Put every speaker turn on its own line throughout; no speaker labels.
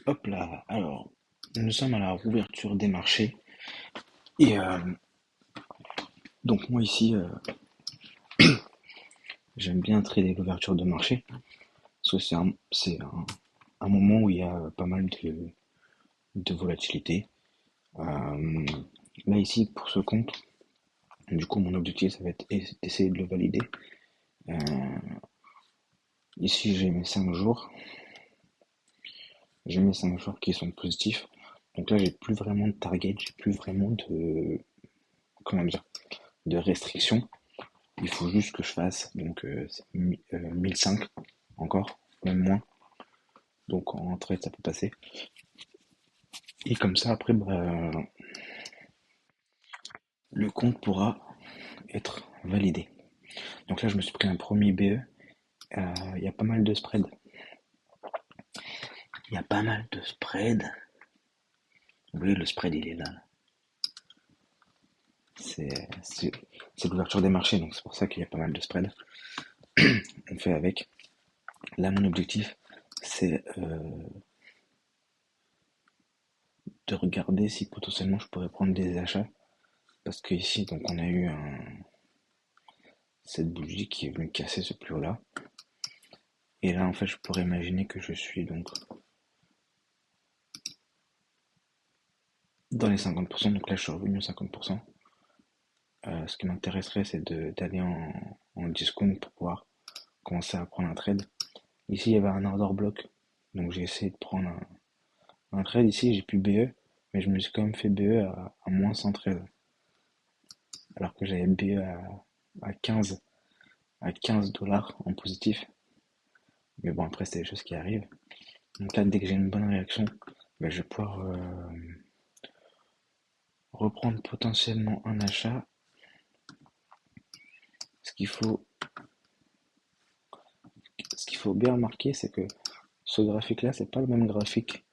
Hop là, alors, nous sommes à la rouverture des marchés. Et donc moi ici, j'aime bien trader l'ouverture de marché, parce que c'est un moment où il y a pas mal de volatilité. Euh, Là ici, pour ce compte, du coup mon objectif ça va être d'essayer de le valider. Euh, Ici j'ai mes 5 jours qui sont positifs. Donc là j'ai plus vraiment de target, j'ai plus vraiment comment dire, de restrictions. Il faut juste que je fasse donc 1005 encore, même moins. Donc en trade ça peut passer. Et comme ça après bah, le compte pourra être validé. Donc là je me suis pris un premier BE. Il y a pas mal de spread. Il y a pas mal de spread. Vous voyez le spread il est là. C'est c'est l'ouverture des marchés donc c'est pour ça qu'il y a pas mal de spread. On fait avec. Là mon objectif c'est de regarder si potentiellement je pourrais prendre des achats. Parce que ici donc on a eu cette bougie qui est venue casser ce plus haut là. Et là en fait je pourrais imaginer que je suis donc dans les 50%, donc là je suis revenu à 50%. Ce qui m'intéresserait c'est d'aller en discount pour pouvoir commencer à prendre un trade. Ici il y avait un order block, donc j'ai essayé de prendre un trade. Ici j'ai plus BE, mais je me suis quand même fait BE à moins 113, alors que j'avais BE à 15 à 15 dollars en positif. Mais bon après c'est des choses qui arrivent. Donc là dès que j'ai une bonne réaction, ben, je vais pouvoir reprendre potentiellement un achat. Ce qu'il faut, ce qu'il faut bien remarquer, c'est que ce graphique-là, c'est pas le même graphique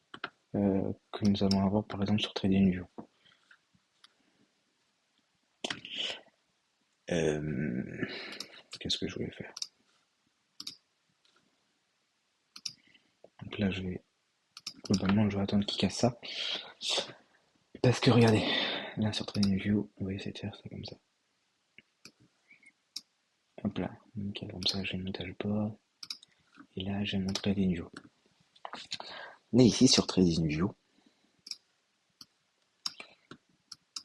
que nous allons avoir par exemple sur TradingView. Euh, Qu'est-ce que je voulais faire? Donc là, globalement, je vais attendre qu'il casse ça. Parce que regardez, là sur TradingView, on va essayer de faire ça comme ça. Hop là, nickel, comme ça j'ai mon dashboard. Et là, j'ai mon TradingView. Là, ici sur TradingView,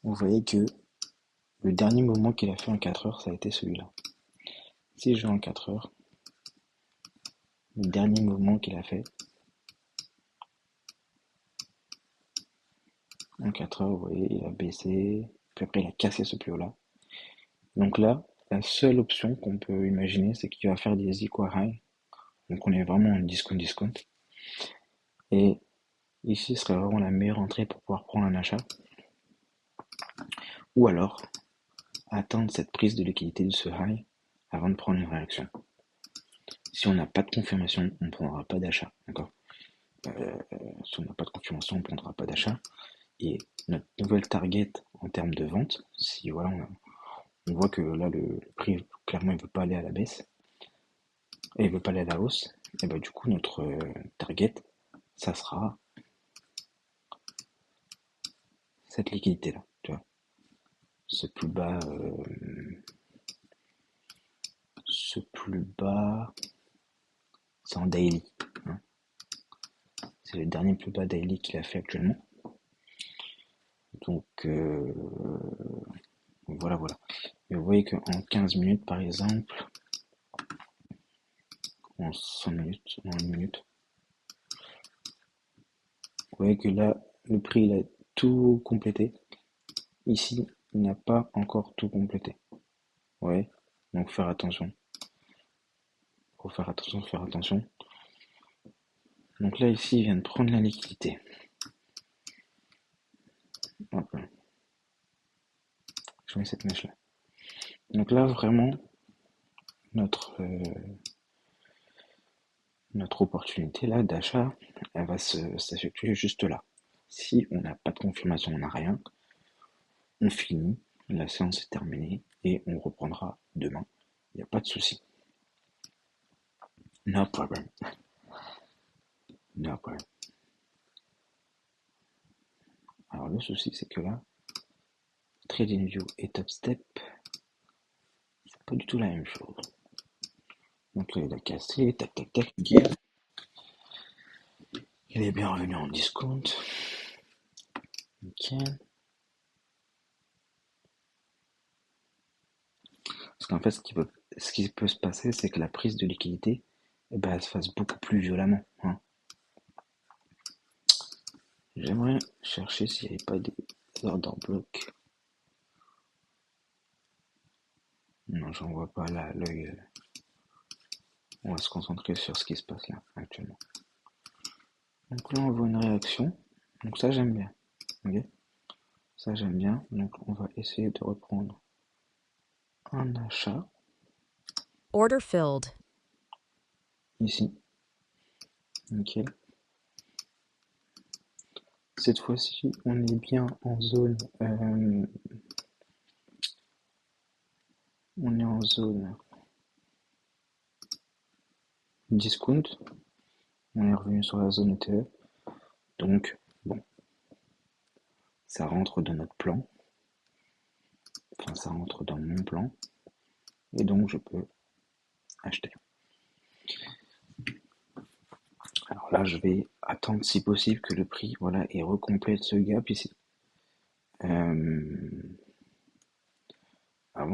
vous voyez que le dernier mouvement qu'il a fait en 4 heures, ça a été celui-là. Si je vais en 4 heures, le dernier mouvement qu'il a fait, en 4 heures, vous voyez, il a baissé, puis après il a cassé ce plus haut-là. Donc là, la seule option qu'on peut imaginer, c'est qu'il va faire des equal high. Donc on est vraiment en discount. Et ici serait vraiment la meilleure entrée pour pouvoir prendre un achat. Ou alors attendre cette prise de liquidité de ce high avant de prendre une réaction. Si on n'a pas de confirmation, on ne prendra pas d'achat. D'accord. Si on n'a pas de confirmation, on ne prendra pas d'achat. Et notre nouvelle target en termes de vente, si voilà, on voit que là le prix clairement il ne veut pas aller à la baisse et il ne veut pas aller à la hausse, et bah du coup notre target ça sera cette liquidité là, tu vois. Ce plus bas, c'est en daily, hein. C'est le dernier plus bas daily qu'il a fait actuellement. Donc voilà. Et vous voyez qu'en 15 minutes par exemple, en 100 minutes, en 1 minute, vous voyez que là, le prix il a tout complété. Ici, il n'a pas encore tout complété. Ouais, donc faire attention. Faut faire attention. Donc là, ici, il vient de prendre la liquidité. Hop là. Je mets cette mèche là. Donc là, vraiment, notre, euh, notre opportunité là d'achat, elle va s'effectuer juste là. Si on n'a pas de confirmation, on n'a rien, on finit, la séance est terminée et on reprendra demain. Il n'y a pas de souci. No problem. No problem. Alors le souci c'est que là, TradingView et TopStep, c'est pas du tout la même chose. Donc là il a cassé, tac tac tac, nickel. Il est bien revenu en discount. Nickel. Parce qu'en fait ce qui peut se passer c'est que la prise de liquidité elle se fasse beaucoup plus violemment. Hein. J'aimerais chercher s'il n'y avait pas des ordres blocs. Non, j'en vois pas là, l'œil. On va se concentrer sur ce qui se passe là, actuellement. Donc là, on voit une réaction. Donc ça, j'aime bien. Ok, ça, j'aime bien. Donc on va essayer de reprendre un achat.
Order filled.
Ici. Nickel. Cette fois-ci, on est bien en zone. On est en zone discount. On est revenu sur la zone ETE. Donc, bon, ça rentre dans notre plan. Enfin, ça rentre dans mon plan. Et donc, je peux acheter. Alors là, je vais attendre si possible que le prix, voilà, et recomplète ce gap ici. Avant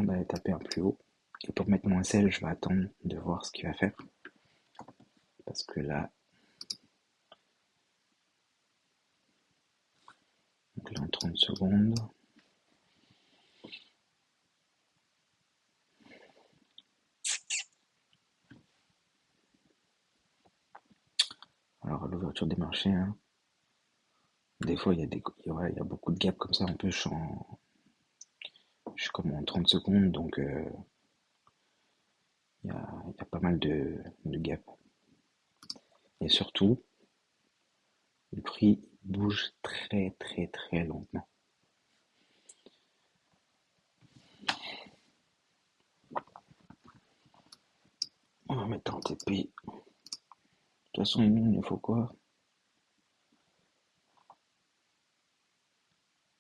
d'aller taper un plus haut. Et pour mettre mon sel, je vais attendre de voir ce qu'il va faire. Parce que là, donc là en 30 secondes. Alors à l'ouverture des marchés, hein, des fois il y a beaucoup de gaps comme ça. En plus, je suis comme en 30 secondes, donc il y a pas mal de gaps. Et surtout, le prix bouge très très très lentement. On va mettre en TP. De toute façon, il nous faut quoi?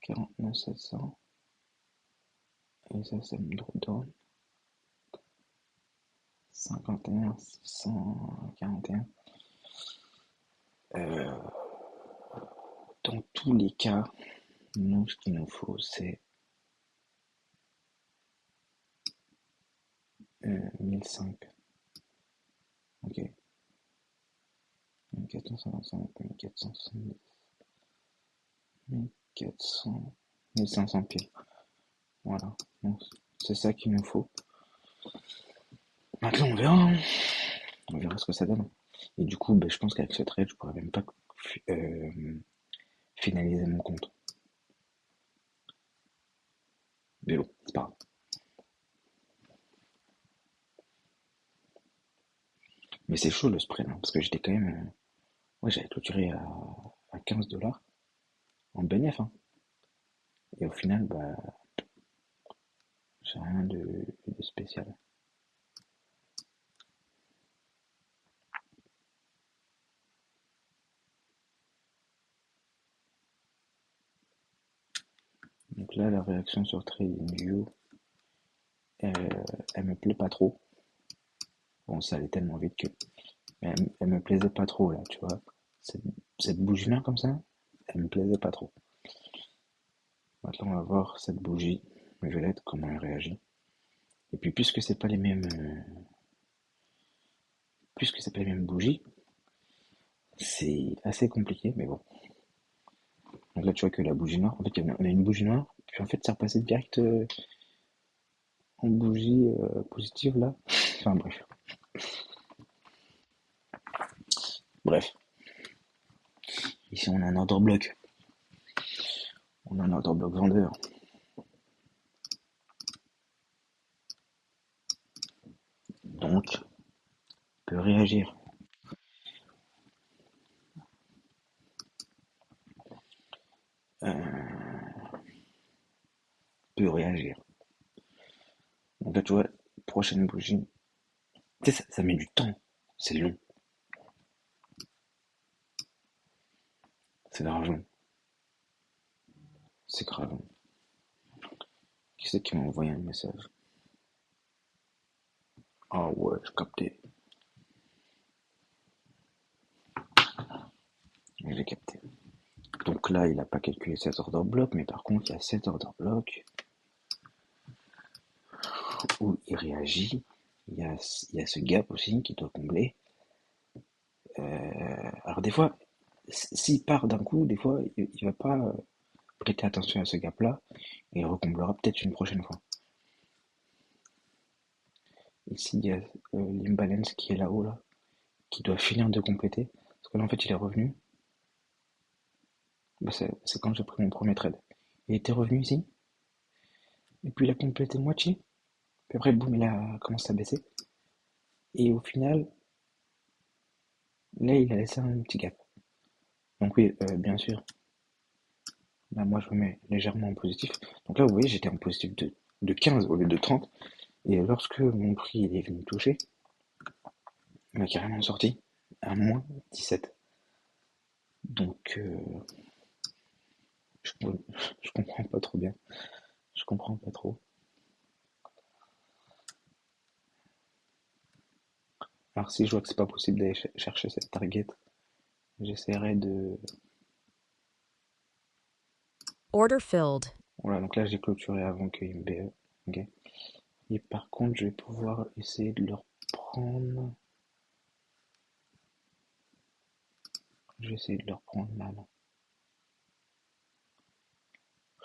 49 700. Et ça, c'est le drawdown. 51 641. Dans tous les cas, nous, ce qu'il nous faut, c'est 1005. Ok. 1455, 1470, 1400, 1500 pieds. Voilà. Donc, c'est ça qu'il nous faut. Maintenant, on verra. On verra ce que ça donne. Et du coup, je pense qu'avec ce trade, je pourrais même pas finaliser mon compte. Mais bon, c'est pas grave. Mais c'est chaud le spread, hein, parce que j'étais quand même. Ouais, j'avais clôturé à 15 $ en BNF. Hein. Et au final, j'ai rien de spécial. Donc là, la réaction sur TradingView, elle me plaît pas trop. Bon, ça allait tellement vite que. Mais elle me plaisait pas trop, là, tu vois. Cette bougie-là, comme ça, elle me plaisait pas trop. Maintenant, on va voir cette bougie violette, comment elle réagit. Et puis, puisque c'est pas les mêmes bougies, c'est assez compliqué, mais bon. Donc là, tu vois que la bougie noire, en fait, on a une bougie noire, puis en fait, c'est repassé direct en bougie positive, là. Enfin, bref. Bref. Ici, on a un order bloc. On a un order bloc vendeur. Donc, peut réagir. Peut réagir. Donc là, tu vois, prochaine bougie. Tu sais, ça met du temps. C'est long. C'est de l'argent. C'est grave. Qui c'est qui m'a envoyé un message? Ah ouais, je capté. J'ai capté. Donc là, il n'a pas calculé 7 order block, mais par contre, il y a 7 order block où il réagit. Il y a ce gap aussi qui doit combler. Alors des fois, s'il part d'un coup, des fois, il va pas prêter attention à ce gap-là et il recomblera peut-être une prochaine fois. Ici, il y a l'imbalance qui est là-haut, là, qui doit finir de compléter. Parce que là, en fait, il est revenu. Bah, c'est quand j'ai pris mon premier trade. Il était revenu ici, et puis il a complété moitié. Puis après, boum, il a commencé à baisser. Et au final, là, il a laissé un petit gap. Donc oui, bien sûr, là, moi, je me mets légèrement en positif. Donc là, vous voyez, j'étais en positif de 15 au lieu de 30. Et lorsque mon prix il est venu toucher, il m'a carrément sorti à moins 17. Donc, je, je comprends pas trop bien. Je comprends pas trop. Alors si je vois que c'est pas possible d'aller chercher cette target, j'essaierai de...
Order filled.
Voilà, donc là j'ai clôturé avant qu'il me BE. Ok. Et par contre, je vais pouvoir essayer de le reprendre. Je vais essayer de le reprendre là.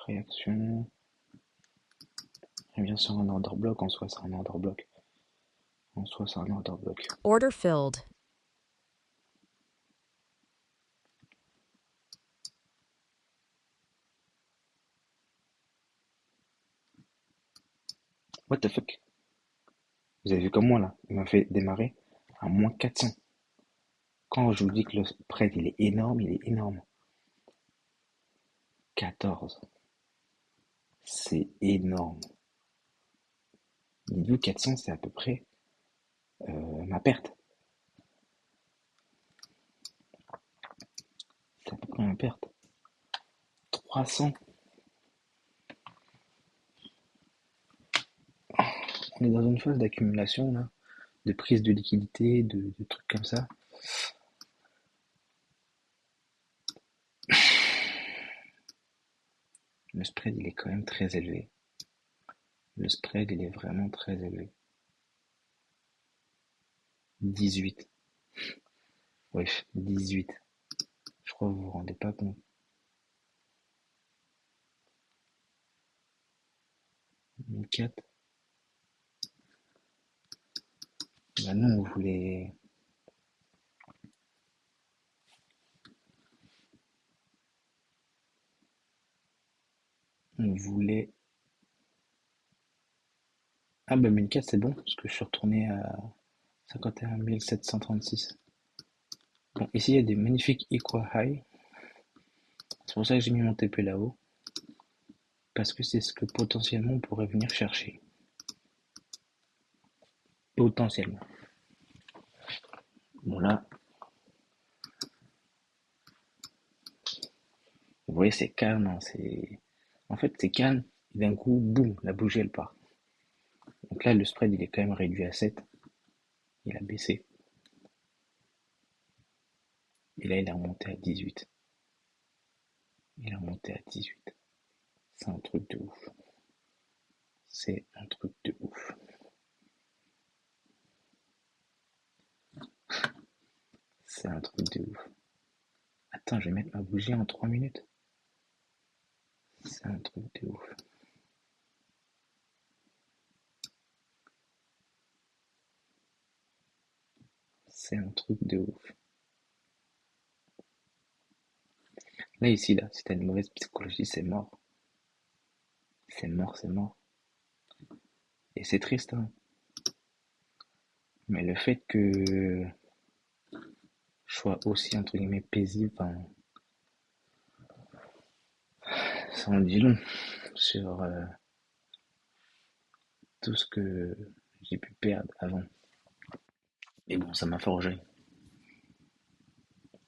Réaction. Et bien sûr un order block, en soi c'est un order block. En soi c'est un order block.
Order filled.
What the fuck? Vous avez vu comme moi là, il m'a fait démarrer à moins 400. Quand je vous dis que le spread il est énorme, il est énorme. 14. C'est énorme. Dites-vous 400 c'est à peu près ma perte. C'est à peu près ma perte. 300. On est dans une phase d'accumulation là, de prise de liquidité, de trucs comme ça. Le spread il est quand même très élevé. Le spread il est vraiment très élevé. 18. Wesh, 18. Je crois que vous vous rendez pas compte. 4. Bah non, on voulait. Ah bah 1004 c'est bon, parce que je suis retourné à 51 736. Bon, ici il y a des magnifiques equal high. C'est pour ça que j'ai mis mon TP là-haut. Parce que c'est ce que potentiellement on pourrait venir chercher. Potentiellement. Bon là, vous voyez c'est calme, hein, En fait c'est calme, et d'un coup, boum, la bougie elle part. Donc là le spread il est quand même réduit à 7. Il a baissé. Et là il est remonté à 18. Il est remonté à 18. C'est un truc de ouf. C'est un truc de ouf. C'est un truc de ouf. Attends, je vais mettre ma bougie en 3 minutes. C'est un truc de ouf. C'est un truc de ouf. Là, ici, là, si t'as une mauvaise psychologie, c'est mort. C'est mort, c'est mort. Et c'est triste, hein. Mais le fait que je sois aussi, entre guillemets, paisible, enfin, ça en dit long sur tout ce que j'ai pu perdre avant. Mais bon, ça m'a forgé.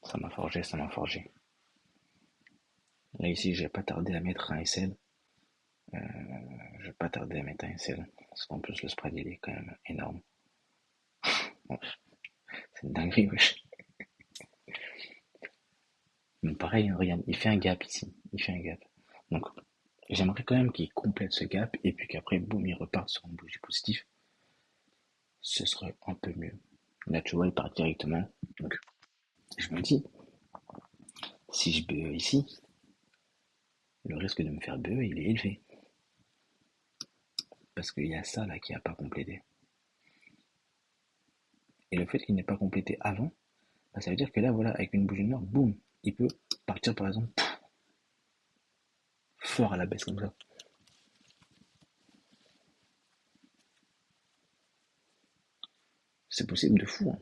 Ça m'a forgé, ça m'a forgé. Là ici, j'ai pas tardé à mettre un SL. Je vais pas tarder à mettre un SL. Parce qu'en plus, le spread, il est quand même énorme. Bon, c'est une dinguerie, wesh. Mais pareil, hein, regarde, il fait un gap ici. Il fait un gap. Donc, j'aimerais quand même qu'il complète ce gap et puis qu'après, boum, il reparte sur une bougie positive. Ce serait un peu mieux. Là, tu vois, il part directement. Donc, je me dis, si je BE ici, le risque de me faire BE, il est élevé. Parce qu'il y a ça là qui n'a pas complété. Et le fait qu'il n'ait pas complété avant, bah, ça veut dire que là, voilà, avec une bougie noire, boum, il peut partir par exemple fort à la baisse comme ça. C'est possible de fou, hein.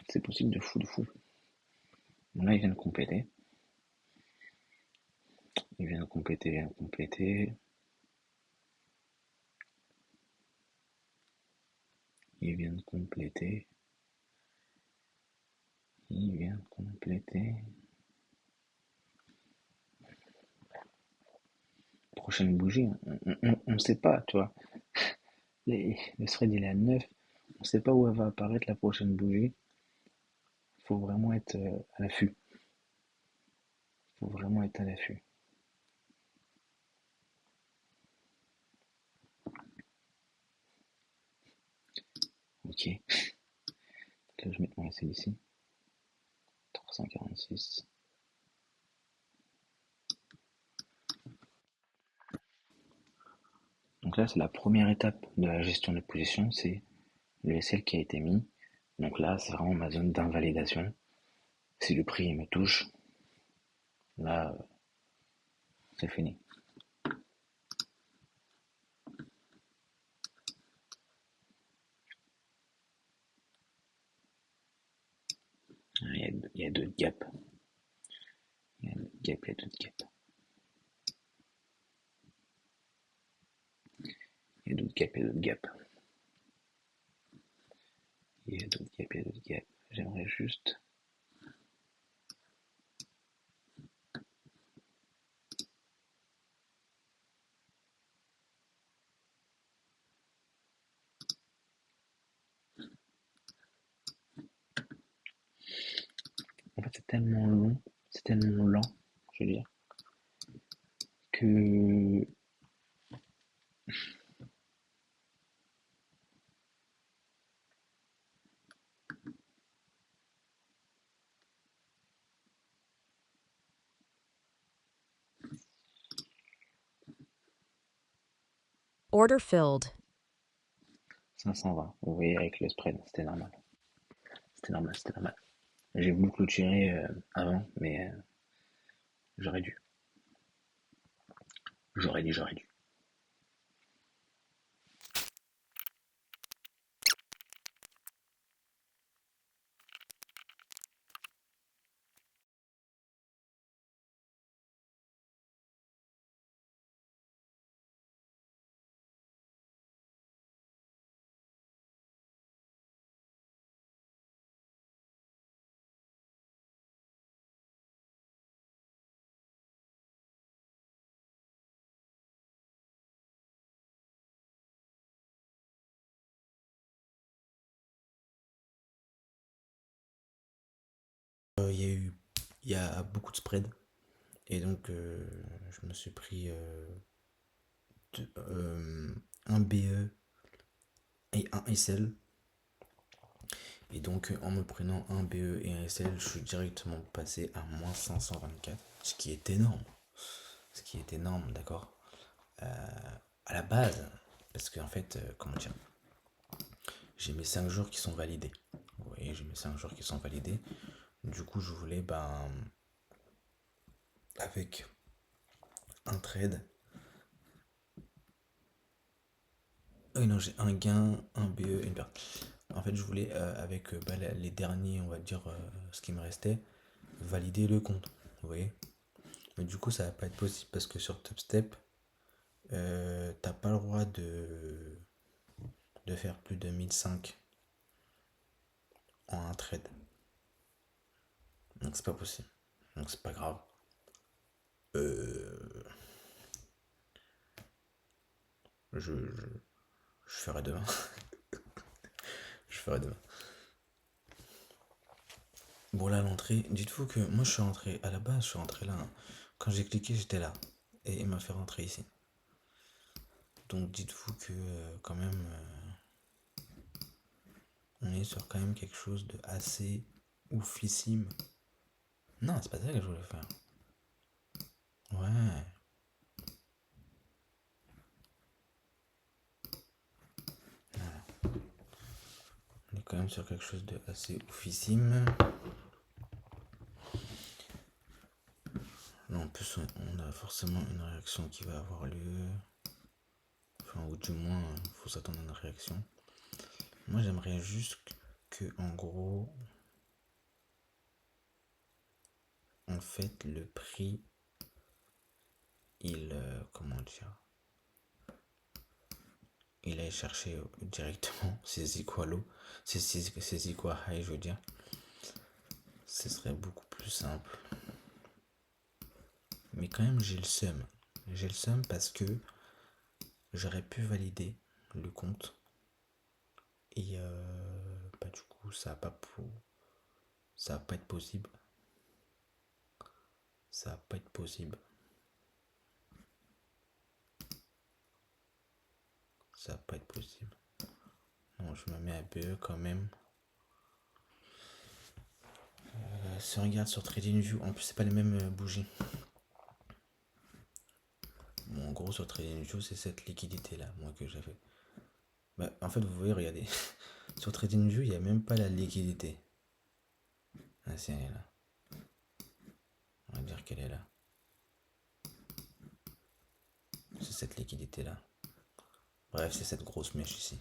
C'est possible de fou, de fou. Bon, là, il vient de compléter. Il vient de compléter, il vient de compléter. Il vient de compléter. Il vient de compléter. Prochaine bougie, on ne sait pas, tu vois. Le thread, il est à 9. On ne sait pas où elle va apparaître la prochaine bougie. Il faut vraiment être à l'affût. Il faut vraiment être à l'affût. Ok. Là, je mets mon SL ici. 346. Donc là, c'est la première étape de la gestion de position, c'est le SL qui a été mis. Donc là, c'est vraiment ma zone d'invalidation. Si le prix me touche, là, c'est fini. Il y a d'autres gaps. Il y a d'autres gaps, il y a d'autres gaps. Il y a d'autres gaps, il y a d'autres gaps. Il y a d'autres gaps, il y a d'autres gaps. J'aimerais juste... En fait, c'est tellement long, c'est tellement lent, je veux dire, que...
Order filled.
520, vous voyez, avec le spread, c'était normal. C'était normal, c'était normal. J'ai voulu clôturer avant, mais j'aurais dû. J'aurais dû. Il y a beaucoup de spread. Et donc, je me suis pris un BE et un SL. Et donc, en me prenant un BE et un SL, je suis directement passé à moins 524. Ce qui est énorme. Ce qui est énorme, d'accord. À la base, parce qu'en fait, comment dire, j'ai mes 5 jours qui sont validés. Vous voyez, j'ai mes 5 jours qui sont validés. Du coup, je voulais, avec un trade. Oui, non, j'ai un gain, un BE, une perte. En fait, je voulais, avec les derniers, on va dire, ce qui me restait, valider le compte. Vous voyez. Mais du coup, ça va pas être possible parce que sur TopStep, t'as pas le droit de faire plus de 1005 en un trade. Donc, c'est pas possible. Donc c'est pas grave. Euh, je ferai demain. Je ferai demain. Bon là l'entrée, dites-vous que moi je suis rentré à la base, je suis rentré là, hein. Quand j'ai cliqué j'étais là. Et il m'a fait rentrer ici. Donc dites-vous que quand même on est sur quand même quelque chose de assez oufissime. Non, c'est pas ça que je voulais faire. Ouais. On est quand même sur quelque chose de assez oufissime. Là en plus on a forcément une réaction qui va avoir lieu. Enfin ou du moins il faut s'attendre à une réaction. Moi j'aimerais juste que en gros en fait le prix il comment dire il aille chercher directement ses equalos, ses equal high je veux dire. Ce serait beaucoup plus simple. Mais quand même j'ai le seum. J'ai le seum parce que j'aurais pu valider le compte. Et bah du coup ça va pas être possible. Ça va pas être possible. Ça va pas être possible. Non, je me mets à BE quand même. Si on regarde sur TradingView, en plus c'est pas les mêmes bougies. Bon, en gros sur TradingView c'est cette liquidité là, moi que j'avais. Bah, en fait vous voyez, regardez. Sur TradingView il n'y a même pas la liquidité. Ah si, elle est là. On va dire qu'elle est là. C'est cette liquidité là. Bref, c'est cette grosse mèche ici.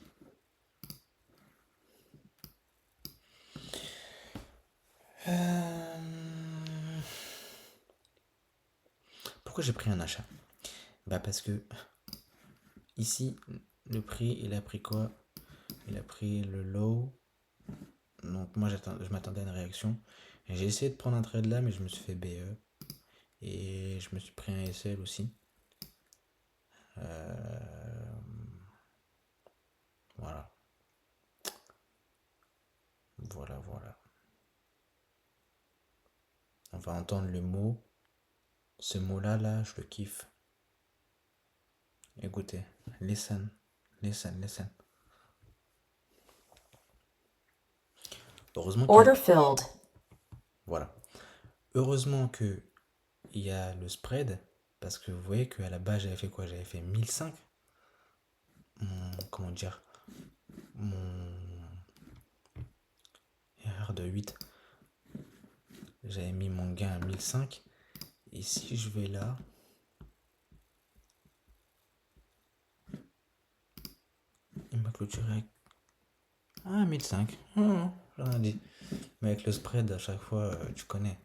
Pourquoi j'ai pris un achat? Bah parce que ici, le prix, il a pris quoi? Il a pris le low. Donc moi, je m'attendais à une réaction. Et j'ai essayé de prendre un trade là, mais je me suis fait BE. Et je me suis pris un SL aussi. Euh, voilà. Voilà, voilà. On va entendre le mot. Ce mot-là, là, je le kiffe. Écoutez, listen, listen, listen. Heureusement qu'il y a...
Order filled.
Voilà. Heureusement que il y a le spread, parce que vous voyez qu'à la base j'avais fait quoi? J'avais fait 1005. Comment dire? Mon erreur de 8. J'avais mis mon gain à 1005. Et si je vais là, il m'a clôturé avec... Ah, 1005. J'ai rien dit. Mais avec le spread, à chaque fois, tu connais.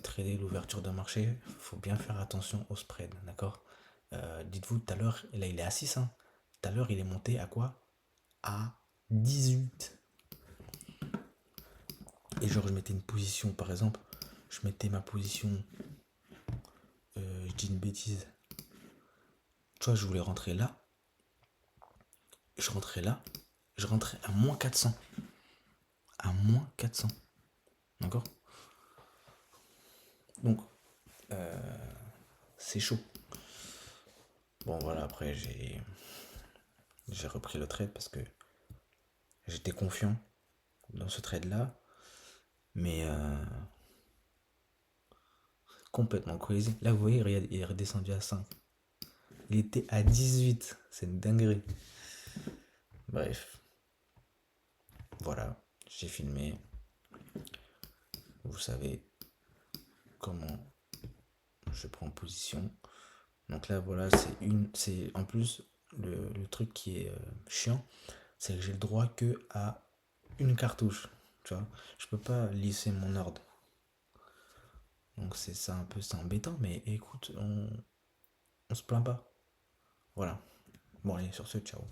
Trader l'ouverture d'un marché, faut bien faire attention au spread, d'accord? Dites-vous, tout à l'heure, là il est à 6, hein. Tout à l'heure, il est monté à quoi? À 18. Et genre, je mettais une position, par exemple, je mettais ma position, je dis une bêtise. Tu vois, je voulais rentrer là, je rentrais là, je rentrais à moins 400. À moins 400. D'accord? Donc, c'est chaud. Bon, voilà, après, j'ai repris le trade parce que j'étais confiant dans ce trade-là. Mais complètement crazy. Là, vous voyez, regarde, il est redescendu à 5. Il était à 18. C'est une dinguerie. Bref. Voilà. J'ai filmé. Vous savez comment je prends position. Donc là, voilà, c'est en plus le truc qui est chiant, c'est que j'ai le droit que à une cartouche. Tu vois, je peux pas lisser mon ordre. Donc c'est ça un peu, c'est embêtant, mais écoute, on se plaint pas. Voilà. Bon allez, sur ce, ciao.